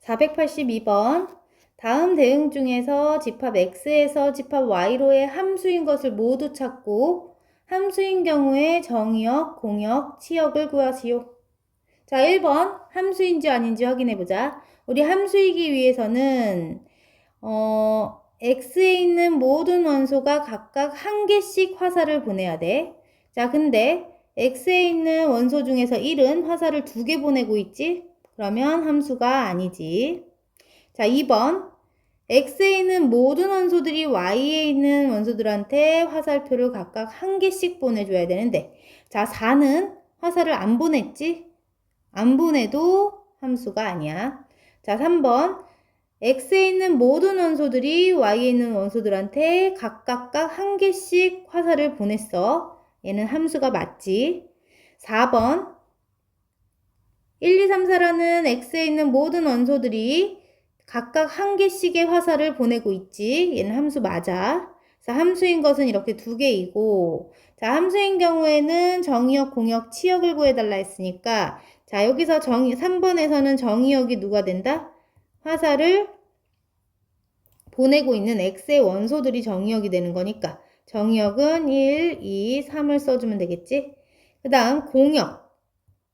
482번. 다음 대응 중에서 집합 x에서 집합 y로의 함수인 것을 모두 찾고 함수인 경우에 정의역, 공역, 치역을 구하시오. 자, 1번 함수인지 아닌지 확인해보자. 우리 함수이기 위해서는 x에 있는 모든 원소가 각각 한 개씩 화살을 보내야 돼. 자, 근데 x에 있는 원소 중에서 1은 화살을 2개 보내고 있지? 그러면 함수가 아니지. 자, 2번. x에 있는 모든 원소들이 y에 있는 원소들한테 화살표를 각각 한 개씩 보내줘야 되는데, 자, 4는 화살을 안 보냈지? 안 보내도 함수가 아니야. 자, 3번. x에 있는 모든 원소들이 y에 있는 원소들한테 각각 한 개씩 화살을 보냈어. 얘는 함수가 맞지. 4번. 1, 2, 3, 4라는 x에 있는 모든 원소들이 각각 한 개씩의 화살을 보내고 있지. 얘는 함수 맞아. 자, 함수인 것은 이렇게 2개이고, 자, 함수인 경우에는 정의역, 공역, 치역을 구해달라 했으니까, 자, 여기서 3번에서는 정의역이 누가 된다? 화살을 보내고 있는 x의 원소들이 정의역이 되는 거니까, 정의역은 1, 2, 3을 써주면 되겠지? 그 다음 공역.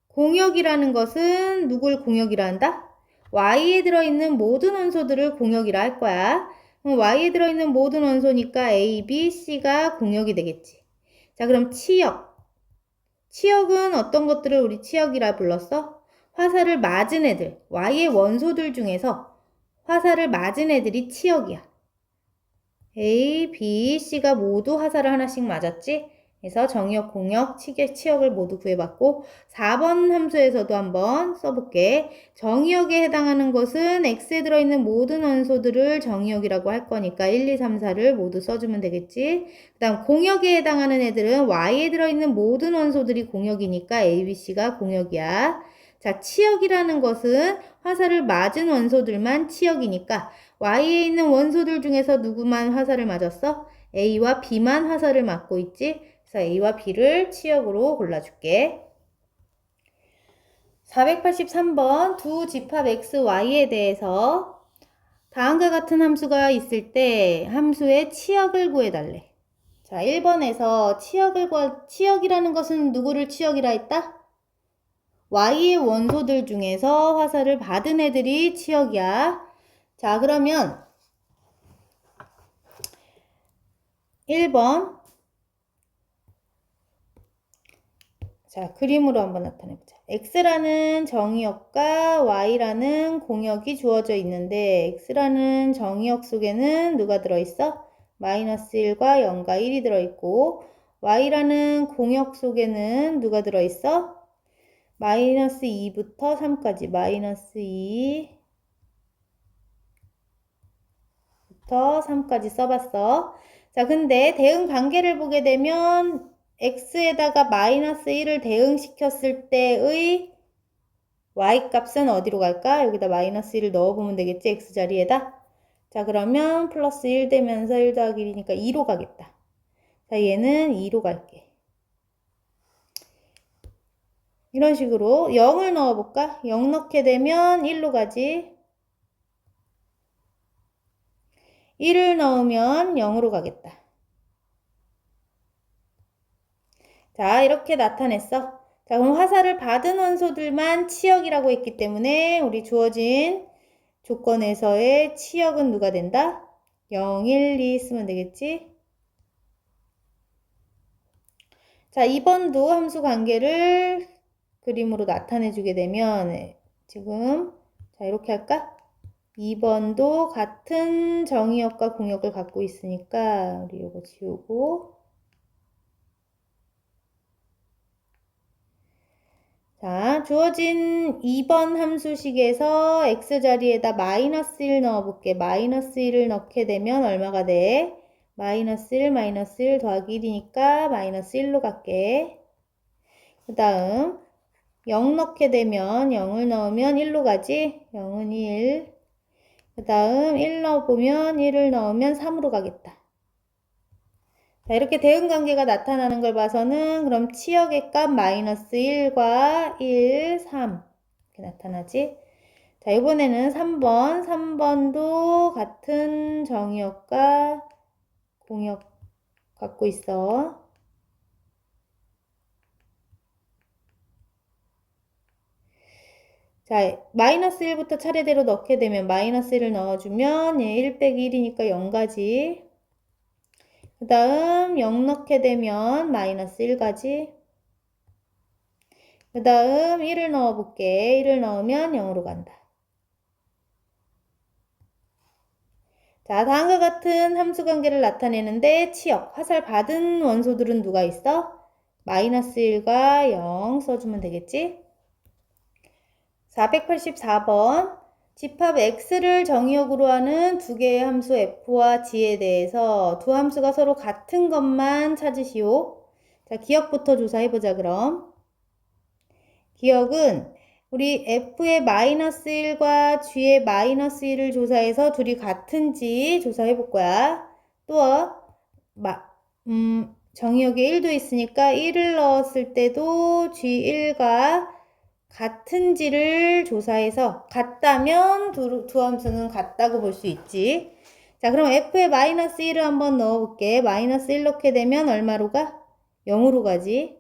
공역이라는 것은 누굴 공역이라 한다? y에 들어있는 모든 원소들을 공역이라 할 거야. 그럼 y에 들어있는 모든 원소니까 a, b, c가 공역이 되겠지. 자, 그럼 치역. 치역은 어떤 것들을 우리 치역이라 불렀어? 화살을 맞은 애들, y의 원소들 중에서 화살을 맞은 애들이 치역이야. A, B, C가 모두 화살을 하나씩 맞았지? 그래서 정의역, 공역, 치역을 모두 구해봤고 4번 함수에서도 한번 써볼게. 정의역에 해당하는 것은 X에 들어있는 모든 원소들을 정의역이라고 할 거니까 1, 2, 3, 4를 모두 써주면 되겠지. 그 다음 공역에 해당하는 애들은 Y에 들어있는 모든 원소들이 공역이니까 A, B, C가 공역이야. 자, 치역이라는 것은 화살을 맞은 원소들만 치역이니까 Y에 있는 원소들 중에서 누구만 화살을 맞았어? A와 B만 화살을 맞고 있지? 그래서 A와 B를 치역으로 골라줄게. 483번 두 집합 x, y에 대해서 다음과 같은 함수가 있을 때 함수의 치역을 구해달래. 자, 1번에서 치역이라는 것은 누구를 치역이라 했다? y의 원소들 중에서 화살을 받은 애들이 치역이야. 자, 그러면 1번. 자, 그림으로 한번 나타내보자. x라는 정의역과 y라는 공역이 주어져 있는데 x라는 정의역 속에는 누가 들어있어? 마이너스 1과 0과 1이 들어있고 y라는 공역 속에는 누가 들어있어? 마이너스 2부터 3까지 마이너스 2부터 3까지 써봤어. 자, 근데 대응 관계를 보게 되면 x에다가 마이너스 1을 대응시켰을 때의 y값은 어디로 갈까? 여기다 마이너스 1을 넣어보면 되겠지? x자리에다. 자, 그러면 플러스 1 되면서 1 더하기 1이니까 2로 가겠다. 자, 얘는 2로 갈게. 이런 식으로 0을 넣어볼까? 0 넣게 되면 1로 가지. 1을 넣으면 0으로 가겠다. 자, 이렇게 나타냈어. 자, 그럼 화살을 받은 원소들만 치역이라고 했기 때문에 우리 주어진 조건에서의 치역은 누가 된다? 0, 1, 2 쓰면 되겠지? 자, 2번도 함수 관계를 그림으로 나타내 주게 되면 지금 자, 이렇게 할까? 2번도 같은 정의역과 공역을 갖고 있으니까 우리 이거 지우고 자, 주어진 2번 함수식에서 x자리에다 마이너스 1 넣어볼게. 마이너스 1을 넣게 되면 얼마가 돼? 마이너스 1, 마이너스 1 더하기 1이니까 마이너스 1로 갈게. 그 다음 0 넣게 되면 0을 넣으면 1로 가지? 0은 1. 그 다음 1 넣어보면 1을 넣으면 3으로 가겠다. 자, 이렇게 대응관계가 나타나는 걸 봐서는 그럼 치역의 값 마이너스 1과 1, 3 이렇게 나타나지. 자, 이번에는 3번. 3번도 같은 정의역과 공역 갖고 있어. 자, 마이너스 1부터 차례대로 넣게 되면 마이너스 1을 넣어주면 얘 1 빼기 1이니까 0가지. 그 다음 0 넣게 되면 마이너스 1가지. 그 다음 1을 넣어볼게. 1을 넣으면 0으로 간다. 자, 다음과 같은 함수 관계를 나타내는데 치역, 화살 받은 원소들은 누가 있어? 마이너스 1과 0 써주면 되겠지? 484번. 집합 x를 정의역으로 하는 두 개의 함수 f와 g에 대해서 두 함수가 서로 같은 것만 찾으시오. 자, 기억부터 조사해보자, 그럼. 기억은 우리 f의 마이너스 1과 g의 마이너스 1을 조사해서 둘이 같은지 조사해볼 거야. 또, 정의역에 1도 있으니까 1을 넣었을 때도 g1과 같은지를 조사해서 같다면 두 함수는 같다고 볼 수 있지. 자, 그럼 f의 마이너스 1을 한번 넣어볼게. 마이너스 1 넣게 되면 얼마로 가? 0으로 가지.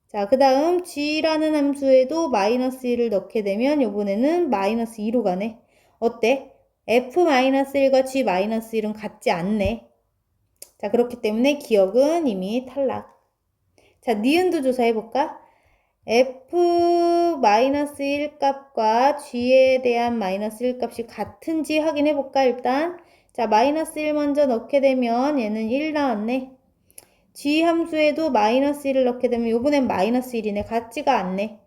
자, 그 다음 g라는 함수에도 마이너스 1을 넣게 되면 이번에는 마이너스 2로 가네. 어때? f-1과 g-1은 같지 않네. 자, 그렇기 때문에 기억은 이미 탈락. 자, 니은도 조사해볼까? f-1 값과 g에 대한 마이너스 1 값이 같은지 확인해볼까, 일단. 자, 마이너스 1 먼저 넣게 되면 얘는 1 나왔네. g 함수에도 마이너스 1을 넣게 되면 요번엔 마이너스 1이네. 같지가 않네.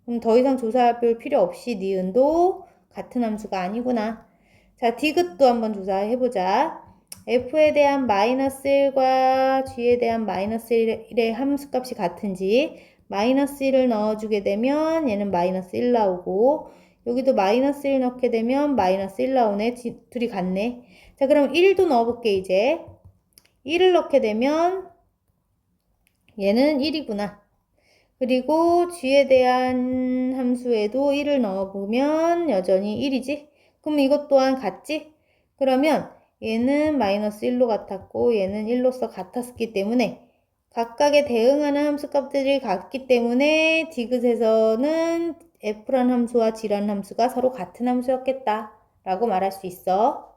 그럼 더 이상 조사할 필요 없이 니은도 같은 함수가 아니구나. 자, 디귿도 한번 조사해보자. f에 대한 마이너스 1과 g에 대한 마이너스 1의 함수값이 같은지 마이너스 1을 넣어주게 되면 얘는 마이너스 1 나오고 여기도 마이너스 1 넣게 되면 마이너스 1 나오네. 둘이 같네. 자, 그럼 1도 넣어볼게, 이제. 1을 넣게 되면 얘는 1이구나. 그리고 g에 대한 함수에도 1을 넣어보면 여전히 1이지? 그럼 이것 또한 같지? 그러면 얘는 마이너스 1로 같았고 얘는 1로서 같았기 때문에 각각에 대응하는 함수값들이 같기 때문에 디귿에서는 f라는 함수와 g라는 함수가 서로 같은 함수였겠다 라고 말할 수 있어.